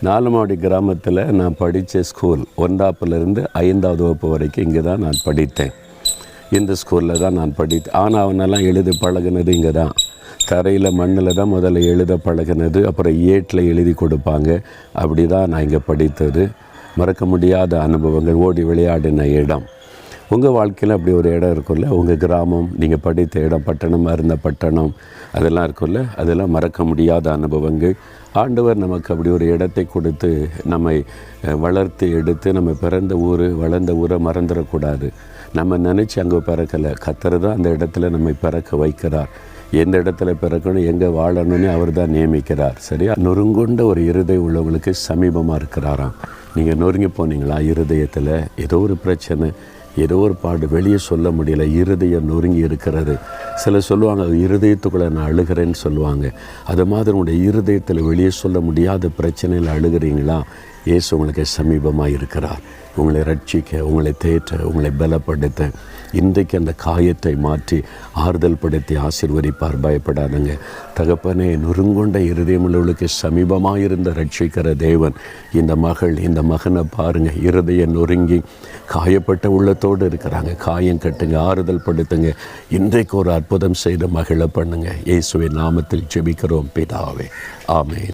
நாலுமாடி கிராமத்தில் நான் படித்த ஸ்கூல் 1ஆப்பிலிருந்து 5ஆவது வகுப்பு வரைக்கும் இங்கே தான் நான் படித்தேன். இந்த ஸ்கூலில் தான் நான் படித்தேன். ஆனால் அவனெல்லாம் எழுத பழகினது இங்கே தான். தரையில் மண்ணில் தான் முதல்ல எழுத பழகினது. அப்புறம் ஏட்டில் எழுதி கொடுப்பாங்க. அப்படி தான் நான் இங்கே படித்தது. மறக்க முடியாத அனுபவங்கள், ஓடி விளையாடின இடம். உங்கள் வாழ்க்கையில் அப்படி ஒரு இடம் இருக்குல்ல, உங்கள் கிராமம், நீங்கள் படித்த இடம், பட்டணமாக இருந்த பட்டணம், அதெல்லாம் இருக்குல்ல, அதெல்லாம் மறக்க முடியாத அனுபவங்கள். ஆண்டவர் நமக்கு அப்படி ஒரு இடத்தை கொடுத்து நம்மை வளர்த்து எடுத்து நம்ம பிறந்த ஊர், வளர்ந்த ஊரை மறந்துடக்கூடாது. நம்ம நினச்சி அங்கே பிறக்கலை, கர்த்தர் தான் அந்த இடத்துல நம்மை பிறக்க வைக்கிறார். எந்த இடத்துல பிறக்கணும், எங்கே வாழணும்னு அவர் தான் நியமிக்கிறார். சரியா? நொறுங்குண்ட ஒரு இருதயம் உள்ளவங்களுக்கு சமீபமாக இருக்கிறாராம். நீங்கள் நொறுங்கி போனீங்களா? இருதயத்தில் ஏதோ ஒரு பிரச்சனை, ஏதோ ஒரு பாடு, வெளியே சொல்ல முடியல, இருதயம் நொறுங்கி இருக்கிறது. சில சொல்லுவாங்க, இருதயத்துக்குள்ளே நான் அழுகிறேன்னு சொல்லுவாங்க. அது மாதிரி உங்களுடைய இருதயத்தில் வெளியே சொல்ல முடியாத பிரச்சனையில் அழுகிறீங்களா? இயேசு உங்களுக்கு சமீபமாக இருக்கிறார். உங்களை ரட்சிக்க, உங்களை தேற்ற, உங்களை பலப்படுத்த, இன்றைக்கு அந்த காயத்தை மாற்றி ஆறுதல் படுத்தி ஆசீர்வதிப்பார். பயப்படாதுங்க. தகப்பனே, நொறுங்கொண்ட இருதயமுள்ளவர்களுக்கு சமீபமாக இருந்த ரட்சிக்கிற தேவன் இந்த மகள், இந்த மகனை பாருங்கள், இருதயம் நொறுங்கி காயப்பட்ட உள்ளத்தோடு இருக்கிறாங்க. காயம் கட்டுங்க, ஆறுதல் படுத்துங்க. இன்றைக்கு ஒரு அற்புதம் செய்த மகிழ பண்ணுங்க. இயேசுவின் நாமத்தில் ஜெபிக்கிறோம் பிதாவே. ஆமென்.